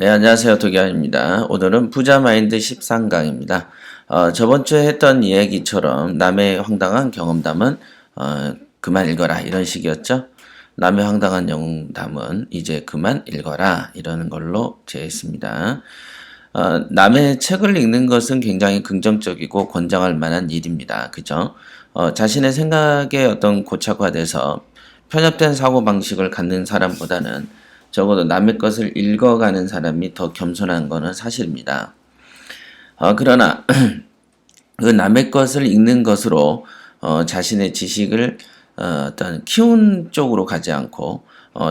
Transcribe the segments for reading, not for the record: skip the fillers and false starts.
네, 안녕하세요. 도겸입니다. 오늘은 부자마인드 13강입니다. 저번주에 했던 이야기처럼 남의 황당한 경험담은 그만 읽어라 이런 식이었죠. 남의 황당한 경험담은 이제 그만 읽어라 이러는 걸로 제했습니다. 남의 책을 읽는 것은 굉장히 긍정적이고 권장할 만한 일입니다. 그죠? 자신의 생각에 어떤 고착화돼서 편협된 사고방식을 갖는 사람보다는 적어도 남의 것을 읽어가는 사람이 더 겸손한 것은 사실입니다. 그러나 그 남의 것을 읽는 것으로 자신의 지식을 어떤 키운 쪽으로 가지 않고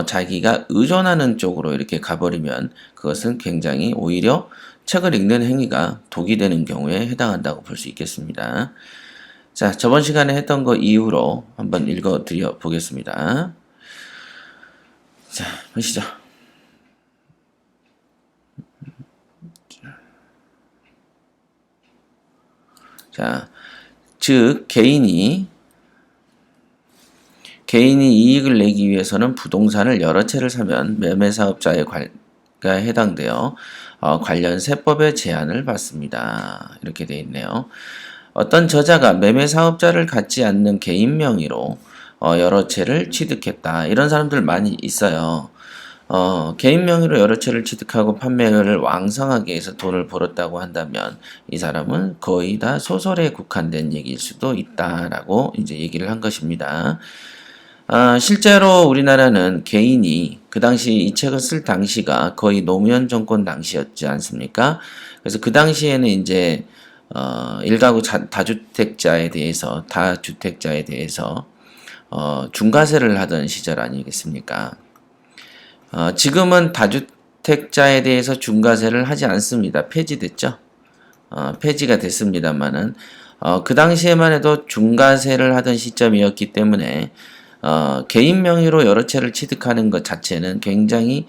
자기가 의존하는 쪽으로 이렇게 가버리면 그것은 굉장히 오히려 책을 읽는 행위가 독이 되는 경우에 해당한다고 볼 수 있겠습니다. 자, 저번 시간에 했던 거 이후로 한번 읽어드려 보겠습니다. 자, 보시죠. 자, 즉 개인이 이익을 내기 위해서는 부동산을 여러 채를 사면 매매사업자에 해당되어 관련 세법의 제한을 받습니다. 이렇게 되어 있네요. 어떤 저자가 매매사업자를 갖지 않는 개인 명의로 여러 채를 취득했다. 이런 사람들 많이 있어요. 개인 명의로 여러 채를 취득하고 판매를 왕성하게 해서 돈을 벌었다고 한다면 이 사람은 거의 다 소설에 국한된 얘기일 수도 있다라고 이제 얘기를 한 것입니다. 실제로 우리나라는 개인이 그 당시 이 책을 쓸 당시가 거의 노무현 정권 당시였지 않습니까? 그래서 그 당시에는 이제 일가구 다주택자에 대해서 중과세를 하던 시절 아니겠습니까? 지금은 다주택자에 대해서 중과세를 하지 않습니다. 폐지됐죠? 폐지가 됐습니다만은 그 당시에만 해도 중과세를 하던 시점이었기 때문에 개인 명의로 여러 채를 취득하는 것 자체는 굉장히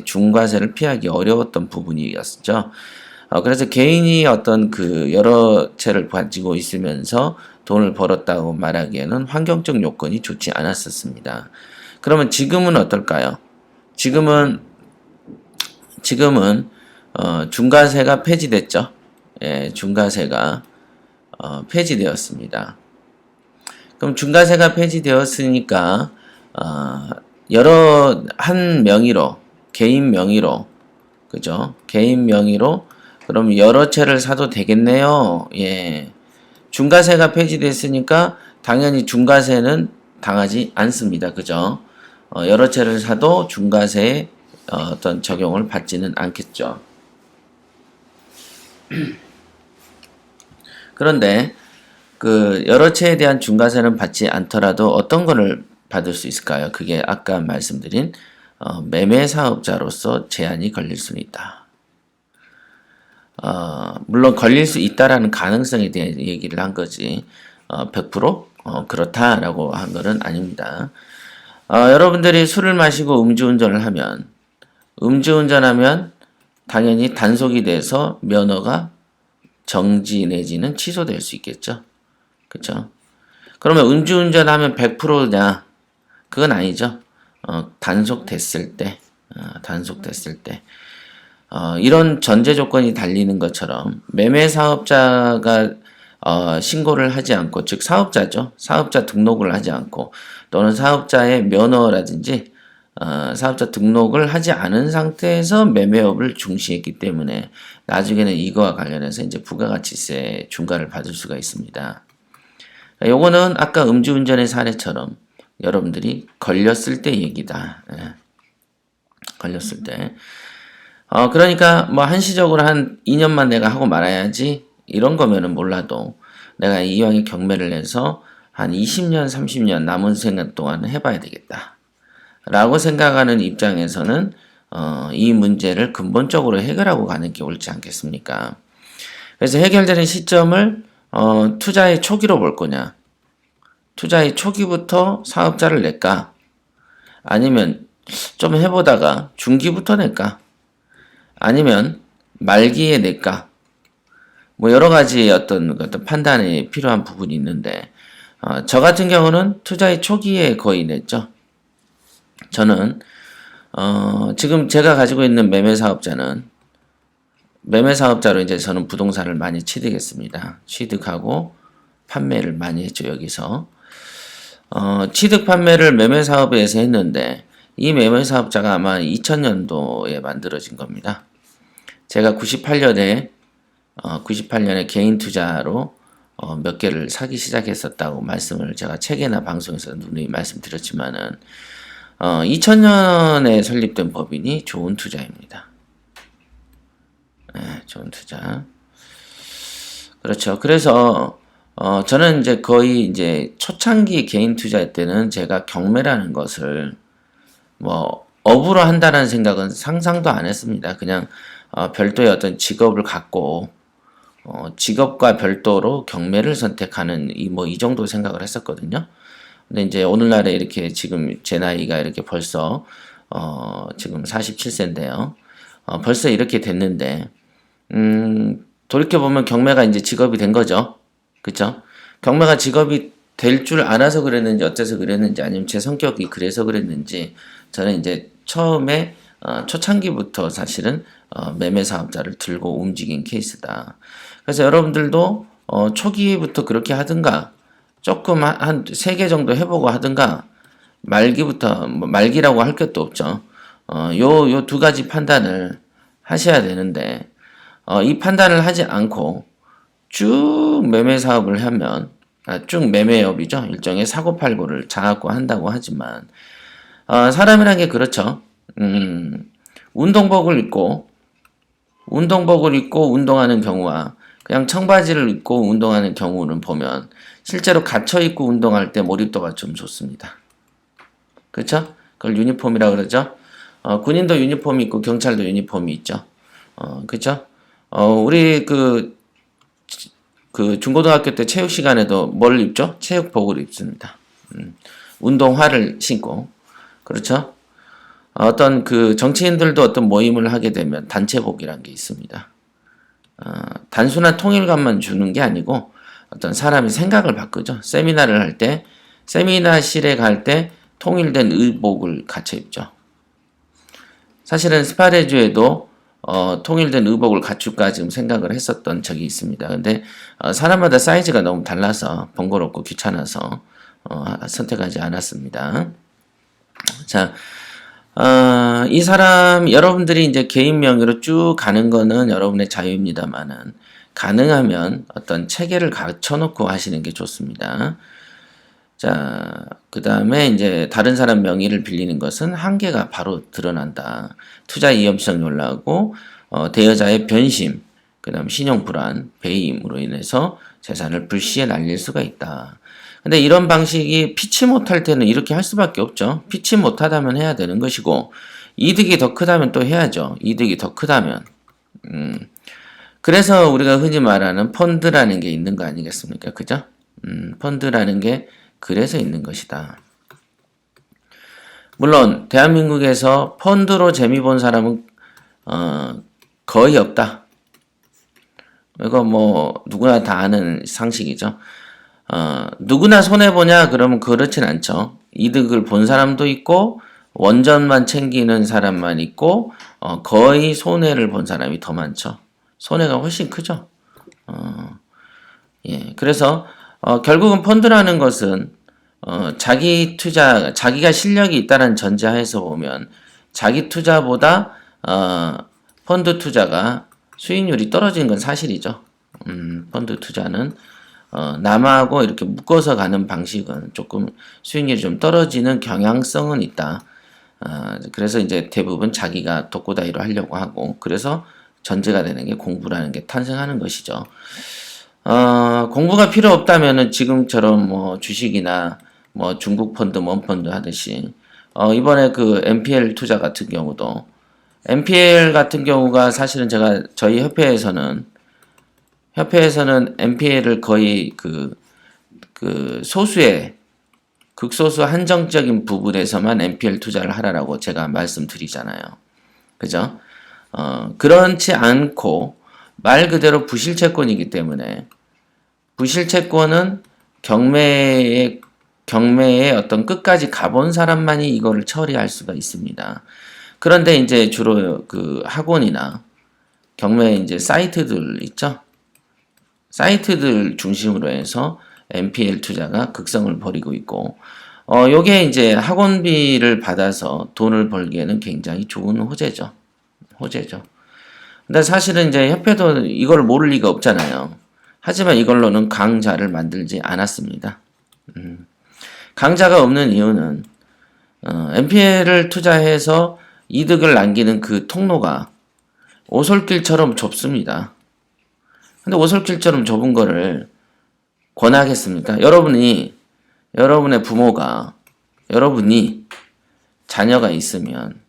중과세를 피하기 어려웠던 부분이었죠. 그래서 개인이 어떤 그 여러 채를 가지고 있으면서 돈을 벌었다고 말하기에는 환경적 요건이 좋지 않았었습니다. 그러면 지금은 어떨까요? 지금은 중과세가 폐지됐죠. 예, 중과세가 폐지되었습니다. 그럼 중과세가 폐지되었으니까 한 명의로 개인 명의로 그죠? 개인 명의로 그럼 여러 채를 사도 되겠네요. 예. 중과세가 폐지됐으니까 당연히 중과세는 당하지 않습니다. 그죠? 여러 채를 사도 중과세에 어떤 적용을 받지는 않겠죠. 그런데 그 여러 채에 대한 중과세는 받지 않더라도 어떤 거를 받을 수 있을까요? 그게 아까 말씀드린 매매 사업자로서 제한이 걸릴 수는 있다. 물론 걸릴 수 있다라는 가능성에 대해 얘기를 한 거지 100% 그렇다라고 한 거는 아닙니다. 여러분들이 술을 마시고 음주운전하면 당연히 단속이 돼서 면허가 정지 내지는 취소될 수 있겠죠. 그렇죠? 그러면 음주운전하면 100%냐? 그건 아니죠. 단속됐을 때 이런 전제 조건이 달리는 것처럼 매매 사업자가 신고를 하지 않고, 즉 사업자죠. 사업자 등록을 하지 않고 또는 사업자의 면허라든지 사업자 등록을 하지 않은 상태에서 매매업을 중시했기 때문에 나중에는 이거와 관련해서 이제 부가가치세 중과를 받을 수가 있습니다. 요거는 아까 음주운전의 사례처럼 여러분들이 걸렸을 때 얘기다. 예. 걸렸을 때. 그러니까 뭐 한시적으로 한 2년만 내가 하고 말아야지 이런 거면은 몰라도 내가 이왕에 경매를 해서 한 20년, 30년 남은 생각 동안 해봐야 되겠다. 라고 생각하는 입장에서는 이 문제를 근본적으로 해결하고 가는 게 옳지 않겠습니까? 그래서 해결되는 시점을 투자의 초기로 볼 거냐? 투자의 초기부터 사업자를 낼까? 아니면 좀 해보다가 중기부터 낼까? 아니면 말기에 낼까? 뭐 여러 가지 어떤 판단이 필요한 부분이 있는데 저 같은 경우는 투자의 초기에 거의 냈죠. 저는 지금 제가 가지고 있는 매매 사업자로 이제 저는 부동산을 많이 취득했습니다. 취득하고 판매를 많이 했죠, 여기서. 취득 판매를 매매 사업에서 했는데, 이 매매 사업자가 아마 2000년도에 만들어진 겁니다. 제가 98년에 개인 투자로 몇 개를 사기 시작했었다고 말씀을 제가 책이나 방송에서 누누이 말씀드렸지만은, 2000년에 설립된 법인이 좋은 투자입니다. 네, 좋은 투자. 그렇죠. 그래서 저는 이제 거의 이제 초창기 개인 투자 때는 제가 경매라는 것을 뭐 업으로 한다는 생각은 상상도 안 했습니다. 그냥 별도의 어떤 직업을 갖고 직업과 별도로 경매를 선택하는 이 정도 생각을 했었거든요. 근데 이제 오늘날에 이렇게 지금 제 나이가 이렇게 벌써 지금 47세인데요. 벌써 이렇게 됐는데 돌이켜보면 경매가 이제 직업이 된 거죠. 그쵸? 경매가 직업이 될 줄 알아서 그랬는지 어째서 그랬는지 아니면 제 성격이 그래서 그랬는지 저는 이제 처음에 초창기부터 사실은 매매 사업자를 들고 움직인 케이스다. 그래서 여러분들도 초기부터 그렇게 하든가 조금 한 3개 정도 해보고 하든가 말기부터 말기라고 할 것도 없죠. 요 2가지 판단을 하셔야 되는데 이 판단을 하지 않고 쭉 매매 사업을 하면 쭉 매매업이죠. 일종의 사고팔고를 장악고 한다고 하지만 사람이란 게 그렇죠. 운동복을 입고 운동하는 경우와 그냥 청바지를 입고 운동하는 경우는 보면 실제로 갇혀 입고 운동할 때 몰입도가 좀 좋습니다. 그렇죠? 그걸 유니폼이라고 그러죠. 군인도 유니폼이 있고 경찰도 유니폼이 있죠. 그렇죠? 우리 그 중고등학교 때 체육 시간에도 뭘 입죠? 체육복을 입습니다. 운동화를 신고. 그렇죠? 어떤 그 정치인들도 어떤 모임을 하게 되면 단체복이라는 게 있습니다. 단순한 통일감만 주는 게 아니고 어떤 사람의 생각을 바꾸죠. 세미나를 할 때, 세미나실에 갈 때 통일된 의복을 갖춰 입죠. 사실은 스파레주에도 통일된 의복을 갖출까 지금 생각을 했었던 적이 있습니다. 근데 사람마다 사이즈가 너무 달라서 번거롭고 귀찮아서 선택하지 않았습니다. 자, 이 사람 여러분들이 이제 개인 명의로 쭉 가는 거는 여러분의 자유입니다만은 가능하면 어떤 체계를 갖춰놓고 하시는 게 좋습니다. 자, 그 다음에 이제 다른 사람 명의를 빌리는 것은 한계가 바로 드러난다. 투자 위험성이 올라오고 대여자의 변심, 그 다음 신용 불안, 배임으로 인해서 재산을 불시에 날릴 수가 있다. 근데 이런 방식이 피치 못할 때는 이렇게 할 수밖에 없죠. 피치 못하다면 해야 되는 것이고 이득이 더 크다면 또 해야죠. 이득이 더 크다면. 그래서 우리가 흔히 말하는 펀드라는 게 있는 거 아니겠습니까? 그죠? 펀드라는 게 그래서 있는 것이다. 물론 대한민국에서 펀드로 재미 본 사람은 거의 없다. 이거 뭐 누구나 다 아는 상식이죠. 누구나 손해보냐? 그러면 그렇진 않죠. 이득을 본 사람도 있고 원전만 챙기는 사람만 있고 거의 손해를 본 사람이 더 많죠. 손해가 훨씬 크죠. 예, 그래서 결국은 펀드라는 것은 자기 투자, 자기가 실력이 있다는 전제하에서 보면 자기 투자보다 펀드 투자가 수익률이 떨어지는 건 사실이죠. 펀드 투자는 남하고 이렇게 묶어서 가는 방식은 조금 수익률이 좀 떨어지는 경향성은 있다. 그래서 이제 대부분 자기가 독고다이로 하려고 하고 그래서 전제가 되는 게 공부라는 게 탄생하는 것이죠. 공부가 필요 없다면은 지금처럼 뭐 주식이나 뭐 중국 펀드, 원 펀드 하듯이 이번에 그 NPL 투자 같은 경우도 NPL 같은 경우가 사실은 저희 협회에서는 NPL을 거의 그 소수의 극소수 한정적인 부분에서만 NPL 투자를 하라라고 제가 말씀드리잖아요. 그죠? 그렇지 않고 말 그대로 부실채권이기 때문에 부실채권은 경매에 어떤 끝까지 가본 사람만이 이거를 처리할 수가 있습니다. 그런데 이제 주로 그 학원이나 경매 이제 사이트들 있죠. 사이트들 중심으로 해서 NPL 투자가 극성을 벌이고 있고, 요게 이제 학원비를 받아서 돈을 벌기에는 굉장히 좋은 호재죠. 호재죠. 근데 사실은 이제 협회도 이걸 모를 리가 없잖아요. 하지만 이걸로는 강좌를 만들지 않았습니다. 강좌가 없는 이유는 NPL을 투자해서 이득을 남기는 그 통로가 오솔길처럼 좁습니다. 근데 오솔길처럼 좁은 거를 권하겠습니까? 여러분의 부모가, 여러분이 자녀가 있으면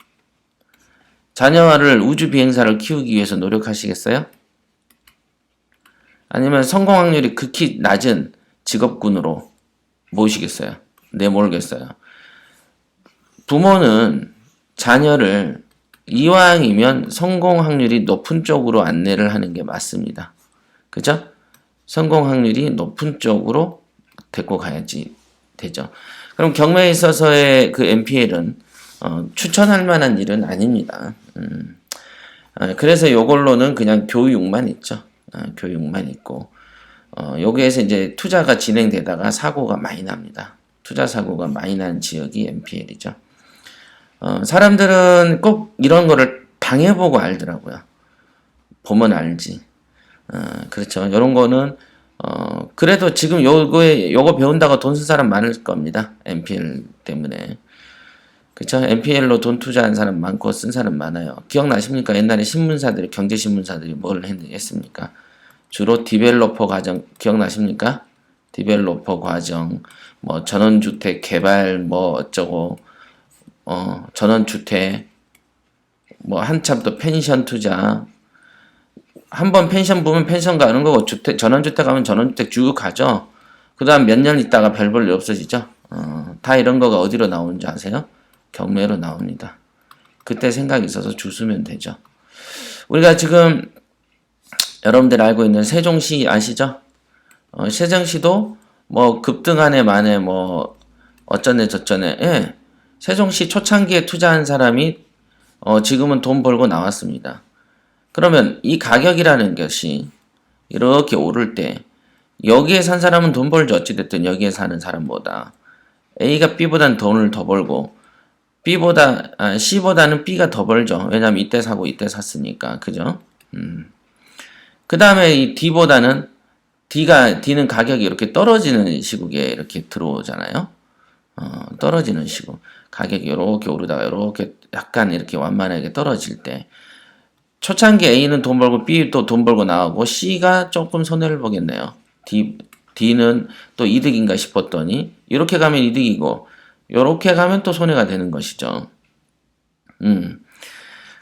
자녀를 우주 비행사를 키우기 위해서 노력하시겠어요? 아니면 성공 확률이 극히 낮은 직업군으로 모시겠어요? 내몰겠어요? 부모는 자녀를 이왕이면 성공 확률이 높은 쪽으로 안내를 하는 게 맞습니다. 그죠? 성공 확률이 높은 쪽으로 데리고 가야지 되죠. 그럼 경매에 있어서의 그 NPL은 추천할 만한 일은 아닙니다. 그래서 요걸로는 그냥 교육만 있죠. 교육만 있고, 여기에서 이제 투자가 진행되다가 사고가 많이 납니다. 투자 사고가 많이 나는 지역이 NPL이죠. 사람들은 꼭 이런 거를 당해보고 알더라고요. 보면 알지. 그렇죠. 이런 거는, 그래도 지금 요거 배운다고 돈 쓴 사람 많을 겁니다. NPL 때문에. 그쵸? NPL로 돈 투자한 사람 많고 쓴 사람 많아요. 기억나십니까? 옛날에 신문사들이, 경제신문사들이 뭘 했습니까? 주로 디벨로퍼 과정, 기억나십니까? 디벨로퍼 과정, 뭐, 전원주택 개발, 뭐, 어쩌고, 전원주택, 뭐, 한참 또 펜션 투자. 한 번 펜션 보면 펜션 가는 거고, 전원주택 가면 전원주택 쭉 가죠? 그 다음 몇 년 있다가 별 볼 일 없어지죠? 다 이런 거가 어디로 나오는지 아세요? 경매로 나옵니다. 그때 생각이 있어서 주시면 되죠. 우리가 지금 여러분들 알고 있는 세종시 아시죠? 세종시도 뭐 급등한 해 만에 뭐 어쩌네 저쩌네. 예. 세종시 초창기에 투자한 사람이 지금은 돈 벌고 나왔습니다. 그러면 이 가격이라는 것이 이렇게 오를 때 여기에 산 사람은 돈 벌지 어찌됐든 여기에 사는 사람보다 A가 B보다는 돈을 더 벌고 C보다는 B가 더 벌죠. 왜냐면 이때 사고 이때 샀으니까. 그죠? 그 다음에 이 D는 가격이 이렇게 떨어지는 시국에 이렇게 들어오잖아요. 떨어지는 시국. 가격이 이렇게 오르다가 이렇게 약간 이렇게 완만하게 떨어질 때 초창기 A는 돈 벌고 B도 돈 벌고 나오고 C가 조금 손해를 보겠네요. D는 또 이득인가 싶었더니 이렇게 가면 이득이고 요렇게 가면 또 손해가 되는 것이죠.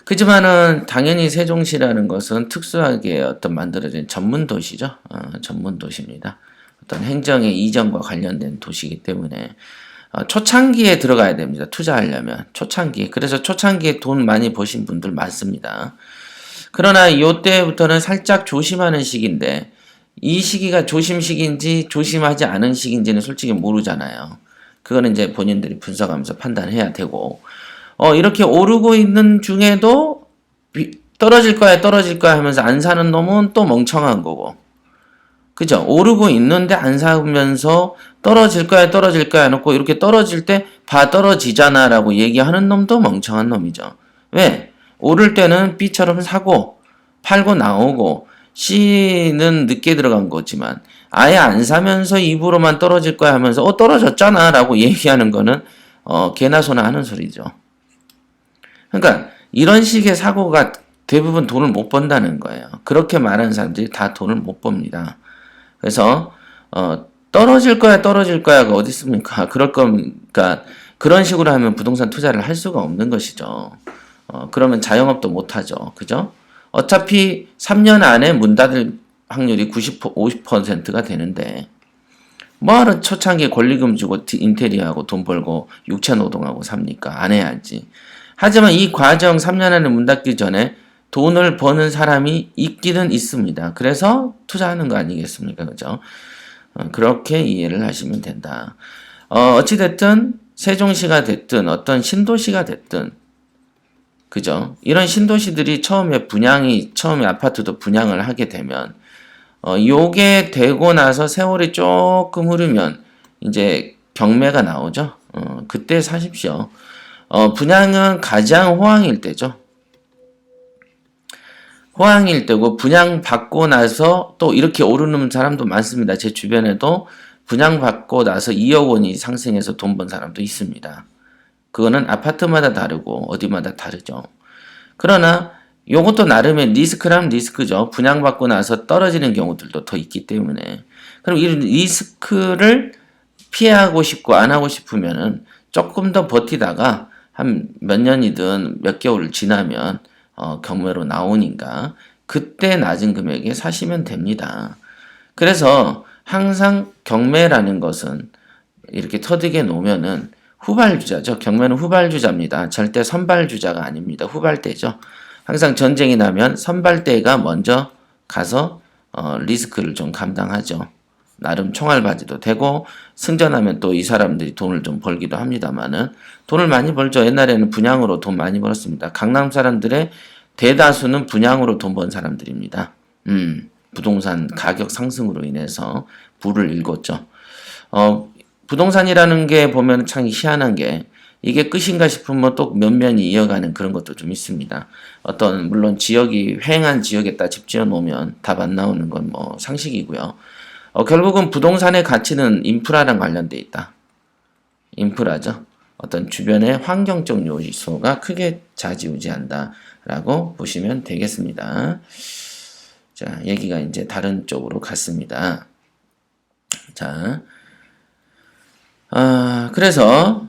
그지만은 당연히 세종시라는 것은 특수하게 어떤 만들어진 전문 도시죠. 전문 도시입니다. 어떤 행정의 이전과 관련된 도시이기 때문에 초창기에 들어가야 됩니다. 투자하려면 초창기에. 그래서 초창기에 돈 많이 버신 분들 많습니다. 그러나 요때부터는 살짝 조심하는 시기인데 이 시기가 조심 시기인지 조심하지 않은 시기인지는 솔직히 모르잖아요. 그거는 이제 본인들이 분석하면서 판단해야 되고, 이렇게 오르고 있는 중에도 떨어질 거야 하면서 안 사는 놈은 또 멍청한 거고. 그죠? 오르고 있는데 안 사면서 떨어질 거야 해놓고 이렇게 떨어질 때 떨어지잖아 라고 얘기하는 놈도 멍청한 놈이죠. 왜? 오를 때는 B처럼 사고, 팔고 나오고, C는 늦게 들어간 거지만, 아예 안 사면서 입으로만 떨어질 거야 하면서 떨어졌잖아 라고 얘기하는 거는 개나 소나 하는 소리죠. 그러니까 이런 식의 사고가 대부분 돈을 못 번다는 거예요. 그렇게 말하는 사람들이 다 돈을 못 법니다. 그래서 떨어질 거야가 어디 있습니까? 그러니까 그런 식으로 하면 부동산 투자를 할 수가 없는 것이죠. 그러면 자영업도 못 하죠. 그죠? 어차피 3년 안에 문 닫을 확률이 50%가 되는데 뭐하러 초창기에 권리금 주고 인테리어하고 돈 벌고 육체노동하고 삽니까? 안 해야지. 하지만 이 과정 3년 안에 문 닫기 전에 돈을 버는 사람이 있기는 있습니다. 그래서 투자하는 거 아니겠습니까? 그죠? 그렇게 이해를 하시면 된다. 어찌됐든 세종시가 됐든 어떤 신도시가 됐든 그죠? 이런 신도시들이 처음에 아파트도 분양을 하게 되면, 요게 되고 나서 세월이 조금 흐르면, 이제 경매가 나오죠? 그때 사십시오. 분양은 가장 호황일 때죠. 호황일 때고, 분양받고 나서 또 이렇게 오르는 사람도 많습니다. 제 주변에도 분양받고 나서 2억 원이 상승해서 돈 번 사람도 있습니다. 그거는 아파트마다 다르고 어디마다 다르죠. 그러나 요것도 나름의 리스크란 리스크죠. 분양받고 나서 떨어지는 경우들도 더 있기 때문에. 그럼 이 리스크를 피하고 싶고 안 하고 싶으면은 조금 더 버티다가 한 몇 년이든 몇 개월 지나면 경매로 나오니까 그때 낮은 금액에 사시면 됩니다. 그래서 항상 경매라는 것은 이렇게 터득해 놓으면은 후발주자죠. 경매는 후발주자입니다. 절대 선발주자가 아닙니다. 후발대죠. 항상 전쟁이 나면 선발대가 먼저 가서 리스크를 좀 감당하죠. 나름 총알바지도 되고 승전하면 또 이 사람들이 돈을 좀 벌기도 합니다만은 돈을 많이 벌죠. 옛날에는 분양으로 돈 많이 벌었습니다. 강남 사람들의 대다수는 분양으로 돈 번 사람들입니다. 부동산 가격 상승으로 인해서 부를 일궜죠. 부동산이라는 게 보면 참 희한한 게 이게 끝인가 싶으면 또 면면이 이어가는 그런 것도 좀 있습니다. 물론 지역이 휑한 지역에다 집 지어 놓으면 답 안 나오는 건 뭐 상식이고요. 결국은 부동산의 가치는 인프라랑 관련돼 있다. 인프라죠. 어떤 주변의 환경적 요소가 크게 좌지우지한다라고 보시면 되겠습니다. 자, 얘기가 이제 다른 쪽으로 갔습니다. 자, 그래서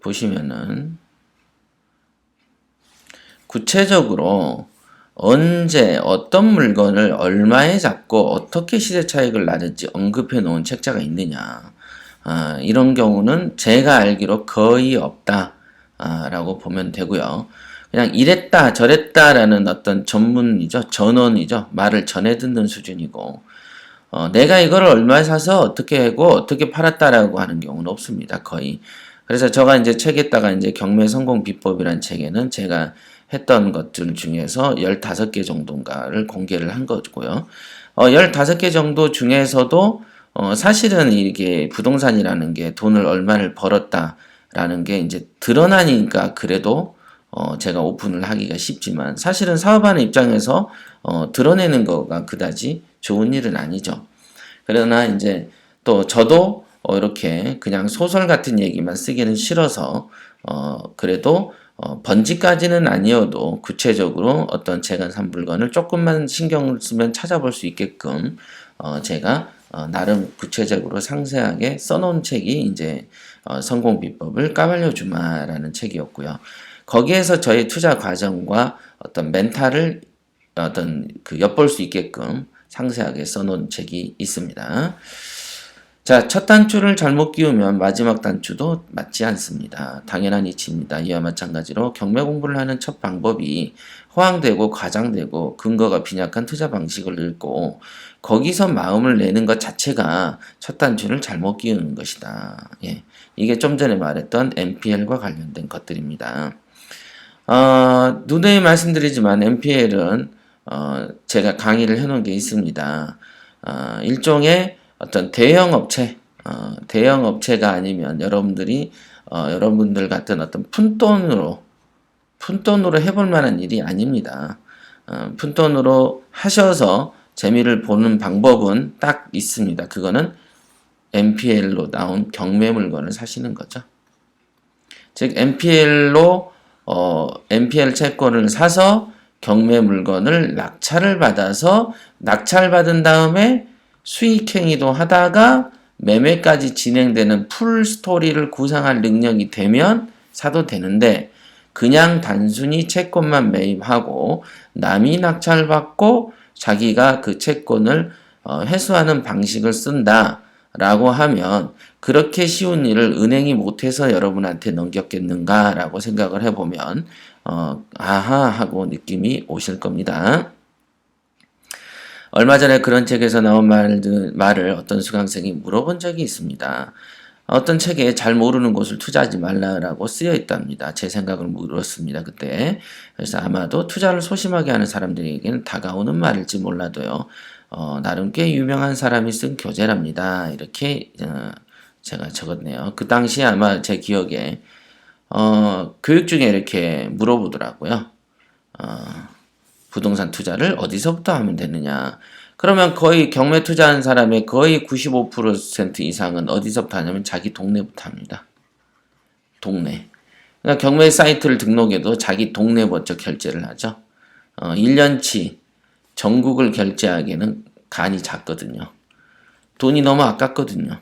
보시면은 구체적으로 언제 어떤 물건을 얼마에 잡고 어떻게 시세 차익을 나는지 언급해 놓은 책자가 있느냐. 이런 경우는 제가 알기로 거의 없다 라고 보면 되고요. 그냥 이랬다 저랬다라는 어떤 전원이죠. 말을 전해 듣는 수준이고 내가 이걸 얼마에 사서 어떻게 하고 어떻게 팔았다라고 하는 경우는 없습니다. 거의. 그래서 제가 이제 책에다가 이제 경매 성공 비법이란 책에는 제가 했던 것들 중에서 15개 정도인가를 공개를 한 거고요. 15개 정도 중에서도 사실은 이게 부동산이라는 게 돈을 얼마를 벌었다라는 게 이제 드러나니까 그래도 제가 오픈을 하기가 쉽지만 사실은 사업하는 입장에서 드러내는 거가 그다지 좋은 일은 아니죠. 그러나 이제 또 저도 이렇게 그냥 소설 같은 얘기만 쓰기는 싫어서 그래도 번지까지는 아니어도 구체적으로 어떤 제가 산 물건을 조금만 신경을 쓰면 찾아볼 수 있게끔 제가 나름 구체적으로 상세하게 써놓은 책이 이제 성공 비법을 까발려 주마라는 책이었고요. 거기에서 저의 투자 과정과 어떤 멘탈을 엿볼 수 있게끔 상세하게 써놓은 책이 있습니다. 자, 첫 단추를 잘못 끼우면 마지막 단추도 맞지 않습니다. 당연한 이치입니다. 이와 마찬가지로 경매 공부를 하는 첫 방법이 호황되고 과장되고 근거가 빈약한 투자 방식을 읽고 거기서 마음을 내는 것 자체가 첫 단추를 잘못 끼우는 것이다. 예, 이게 좀 전에 말했던 NPL과 관련된 것들입니다. 누누이 말씀드리지만 NPL은 제가 강의를 해놓은 게 있습니다. 일종의 어떤 대형 업체가 아니면 여러분들 같은 어떤 푼돈으로 해볼 만한 일이 아닙니다. 푼돈으로 하셔서 재미를 보는 방법은 딱 있습니다. 그거는 NPL로 나온 경매 물건을 사시는 거죠. 즉, NPL 채권을 사서 경매 물건을 낙찰을 받아서 낙찰받은 다음에 수익행위도 하다가 매매까지 진행되는 풀 스토리를 구상할 능력이 되면 사도 되는데 그냥 단순히 채권만 매입하고 남이 낙찰받고 자기가 그 채권을 회수하는 방식을 쓴다라고 하면 그렇게 쉬운 일을 은행이 못해서 여러분한테 넘겼겠는가 라고 생각을 해보면 아하 하고 느낌이 오실 겁니다. 얼마 전에 그런 책에서 나온 말을 어떤 수강생이 물어본 적이 있습니다. 어떤 책에 잘 모르는 곳을 투자하지 말라라고 쓰여 있답니다. 제 생각을 물었습니다, 그때. 그래서 아마도 투자를 소심하게 하는 사람들에게는 다가오는 말일지 몰라도요. 나름 꽤 유명한 사람이 쓴 교재랍니다. 이렇게 제가 적었네요. 그 당시에 아마 제 기억에 교육 중에 이렇게 물어보더라고요. 부동산 투자를 어디서부터 하면 되느냐. 그러면 거의 경매 투자한 사람의 거의 95% 이상은 어디서부터 하냐면 자기 동네부터 합니다. 동네. 그러니까 경매 사이트를 등록해도 자기 동네 먼저 결제를 하죠. 1년치 전국을 결제하기에는 간이 작거든요. 돈이 너무 아깝거든요.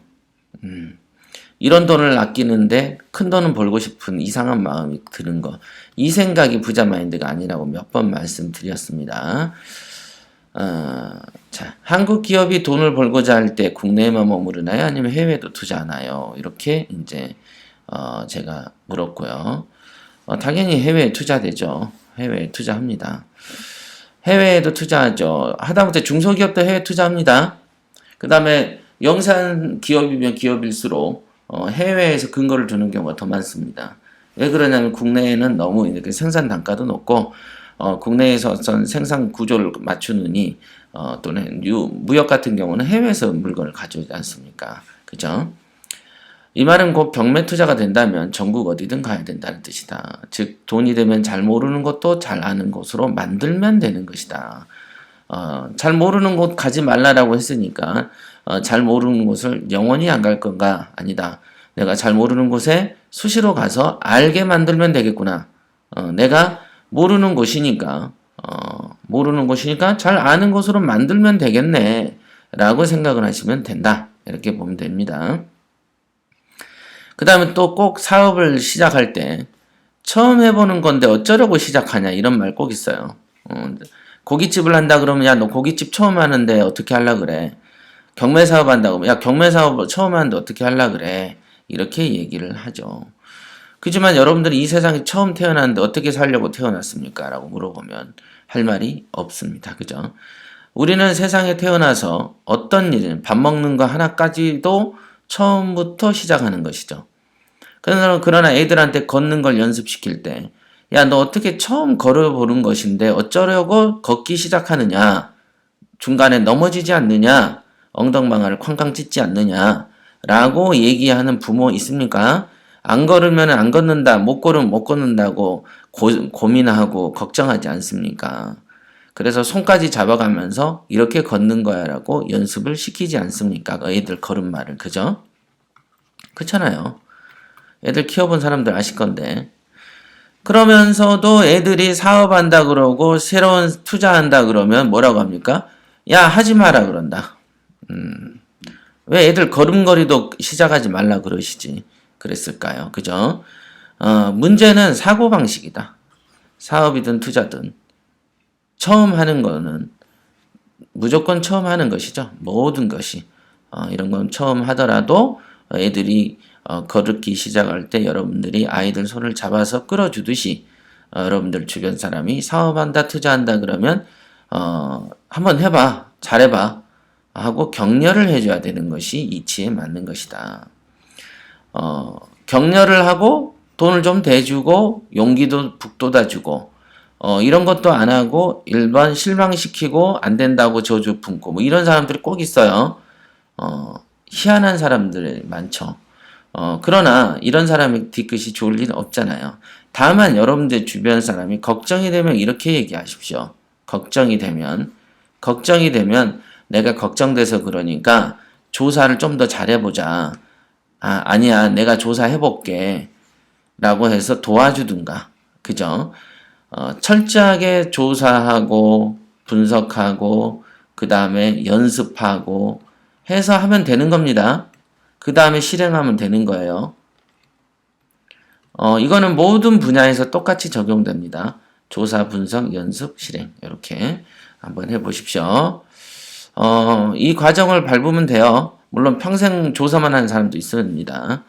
이런 돈을 아끼는데 큰 돈은 벌고 싶은 이상한 마음이 드는 거. 이 생각이 부자 마인드가 아니라고 몇 번 말씀드렸습니다. 자, 한국 기업이 돈을 벌고자 할 때 국내에만 머무르나요? 아니면 해외에도 투자하나요? 이렇게 이제 제가 물었고요. 당연히 해외에 투자되죠. 해외에 투자합니다. 해외에도 투자하죠. 하다못해 중소기업도 해외 투자합니다. 그 다음에 영산 기업이면 기업일수록 해외에서 근거를 두는 경우가 더 많습니다. 왜 그러냐면 국내에는 너무 이렇게 생산 단가도 높고 국내에서 어떤 생산 구조를 맞추느니 또는 무역 같은 경우는 해외에서 물건을 가져오지 않습니까? 그죠? 이 말은 곧 경매 투자가 된다면 전국 어디든 가야 된다는 뜻이다. 즉 돈이 되면 잘 모르는 것도 잘 아는 곳으로 만들면 되는 것이다. 잘 모르는 곳 가지 말라라고 했으니까 잘 모르는 곳을 영원히 안 갈 건가? 아니다. 내가 잘 모르는 곳에 수시로 가서 알게 만들면 되겠구나. 내가 모르는 곳이니까 잘 아는 곳으로 만들면 되겠네 라고 생각을 하시면 된다. 이렇게 보면 됩니다. 그 다음에 또 꼭 사업을 시작할 때 처음 해보는 건데 어쩌려고 시작하냐 이런 말 꼭 있어요. 고깃집을 한다 그러면 야 너 고깃집 처음 하는데 어떻게 하려 그래. 경매 사업 한다고 하면 야 경매 사업 처음 하는데 어떻게 하려 그래. 이렇게 얘기를 하죠. 그지만 여러분들이 이 세상에 처음 태어났는데 어떻게 살려고 태어났습니까? 라고 물어보면 할 말이 없습니다. 그죠? 우리는 세상에 태어나서 어떤 일은 밥 먹는 거 하나까지도 처음부터 시작하는 것이죠. 그러나 애들한테 걷는 걸 연습시킬 때, 야, 너 어떻게 처음 걸어보는 것인데 어쩌려고 걷기 시작하느냐? 중간에 넘어지지 않느냐? 엉덩방아를 쾅쾅 찢지 않느냐? 라고 얘기하는 부모 있습니까? 안 걸으면 안 걷는다, 못 걸으면 못 걷는다고 고민하고 걱정하지 않습니까? 그래서 손까지 잡아가면서 이렇게 걷는 거야 라고 연습을 시키지 않습니까? 애들 걸음마를. 그죠? 그렇잖아요. 애들 키워본 사람들 아실 건데. 그러면서도 애들이 사업한다 그러고 새로운 투자한다 그러면 뭐라고 합니까? 야, 하지 마라 그런다. 왜 애들 걸음걸이도 시작하지 말라 그러시지? 그랬을까요? 그죠? 문제는 사고방식이다. 사업이든 투자든. 처음 하는 거는 무조건 처음 하는 것이죠. 모든 것이. 이런 건 처음 하더라도 애들이 걸을기 시작할 때 여러분들이 아이들 손을 잡아서 끌어주듯이 여러분들 주변 사람이 사업한다, 투자한다 그러면 한번 해봐, 잘해봐 하고 격려를 해줘야 되는 것이 이치에 맞는 것이다. 격려를 하고 돈을 좀 대주고 용기도 북돋아주고 이런 것도 안 하고 일반 실망시키고 안 된다고 저주 품고 뭐 이런 사람들이 꼭 있어요. 희한한 사람들 많죠. 그러나 이런 사람이 뒤끝이 좋을 일은 없잖아요. 다만 여러분들 주변 사람이 걱정이 되면 이렇게 얘기하십시오. 걱정이 되면 내가 걱정돼서 그러니까 조사를 좀 더 잘해보자. 아니야 내가 조사해볼게 라고 해서 도와주든가. 그죠? 철저하게 조사하고 분석하고 그 다음에 연습하고 해서 하면 되는 겁니다. 그 다음에 실행하면 되는 거예요. 이거는 모든 분야에서 똑같이 적용됩니다. 조사, 분석, 연습, 실행 이렇게 한번 해보십시오. 이 과정을 밟으면 돼요. 물론 평생 조사만 하는 사람도 있습니다.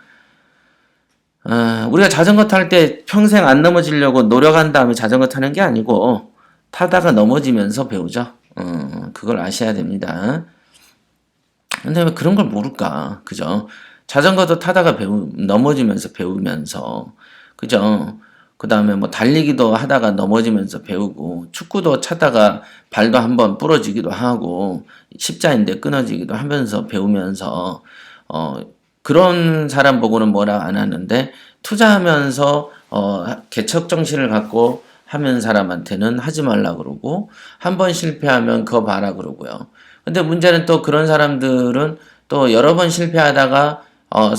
우리가 자전거 탈 때 평생 안 넘어지려고 노력한 다음에 자전거 타는 게 아니고 타다가 넘어지면서 배우죠. 그걸 아셔야 됩니다. 근데 왜 그런 걸 모를까? 그죠? 자전거도 타다가 넘어지면서 배우면서, 그죠? 그 다음에 뭐 달리기도 하다가 넘어지면서 배우고, 축구도 차다가 발도 한번 부러지기도 하고, 십자인대 끊어지기도 하면서 배우면서, 그런 사람 보고는 뭐라 안 하는데, 투자하면서, 개척 정신을 갖고 하는 사람한테는 하지 말라 그러고, 한 번 실패하면 그거 봐라 그러고요. 근데 문제는 또 그런 사람들은 또 여러 번 실패하다가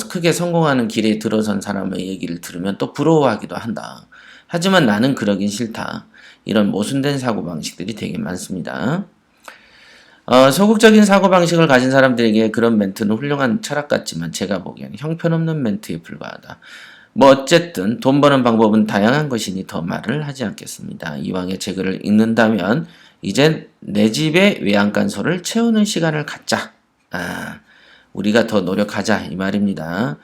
크게 성공하는 길에 들어선 사람의 얘기를 들으면 또 부러워하기도 한다. 하지만 나는 그러긴 싫다. 이런 모순된 사고방식들이 되게 많습니다. 소극적인 사고방식을 가진 사람들에게 그런 멘트는 훌륭한 철학 같지만 제가 보기에는 형편없는 멘트에 불과하다. 뭐 어쨌든 돈 버는 방법은 다양한 것이니 더 말을 하지 않겠습니다. 이왕에 제 글을 읽는다면 이젠 내 집의 외양간소를 채우는 시간을 갖자. 우리가 더 노력하자 이 말입니다.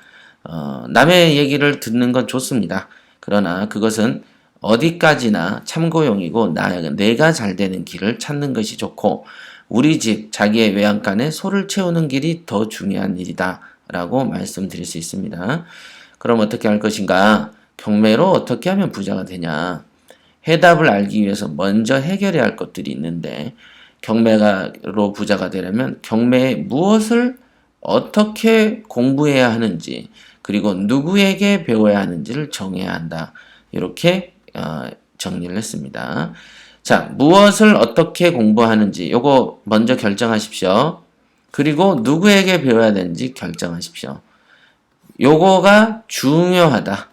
남의 얘기를 듣는 건 좋습니다. 그러나 그것은 어디까지나 참고용이고 내가 잘 되는 길을 찾는 것이 좋고 우리 집 자기의 외양간에 소를 채우는 길이 더 중요한 일이다 라고 말씀드릴 수 있습니다. 그럼 어떻게 할 것인가? 경매로 어떻게 하면 부자가 되냐? 해답을 알기 위해서 먼저 해결해야 할 것들이 있는데 경매로 부자가 되려면 경매에 무엇을 어떻게 공부해야 하는지 그리고 누구에게 배워야 하는지를 정해야 한다. 이렇게 정리를 했습니다. 자, 무엇을 어떻게 공부하는지 요거 먼저 결정하십시오. 그리고 누구에게 배워야 되는지 결정하십시오. 요거가 중요하다.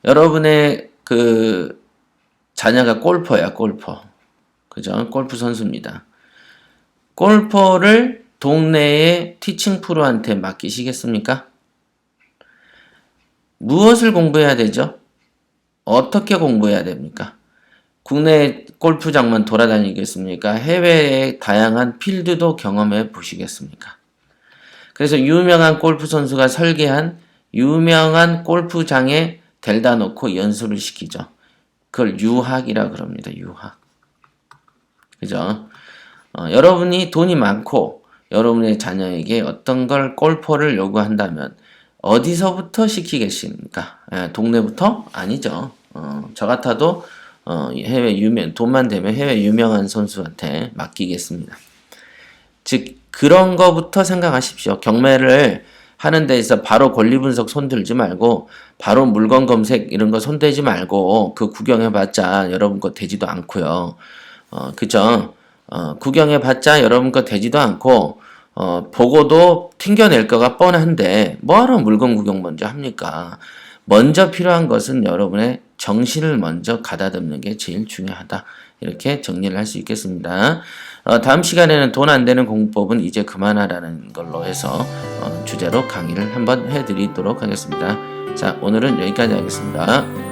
여러분의 그 자녀가 골퍼야, 골퍼. 그죠? 골프 선수입니다. 골퍼를 동네의 티칭 프로한테 맡기시겠습니까? 무엇을 공부해야 되죠? 어떻게 공부해야 됩니까? 국내 골프장만 돌아다니겠습니까? 해외의 다양한 필드도 경험해 보시겠습니까? 그래서 유명한 골프 선수가 설계한 유명한 골프장에 델다 놓고 연수를 시키죠. 그걸 유학이라 그럽니다. 유학. 그죠? 여러분이 돈이 많고 여러분의 자녀에게 어떤 걸 골퍼를 요구한다면 어디서부터 시키겠습니까? 동네부터? 아니죠. 저 같아도 돈만 되면 해외 유명한 선수한테 맡기겠습니다. 즉 그런 거부터 생각하십시오. 경매를 하는 데 있어 바로 권리 분석 손들지 말고 바로 물건 검색 이런 거 손대지 말고 그 구경해봤자 여러분 거 되지도 않고요. 그죠? 구경해봤자 여러분 거 되지도 않고 보고도 튕겨낼 거가 뻔한데 뭐하러 물건 구경 먼저 합니까? 먼저 필요한 것은 여러분의 정신을 먼저 가다듬는 게 제일 중요하다. 이렇게 정리를 할 수 있겠습니다. 다음 시간에는 돈 안 되는 공부법은 이제 그만하라는 걸로 해서 주제로 강의를 한번 해드리도록 하겠습니다. 자, 오늘은 여기까지 하겠습니다.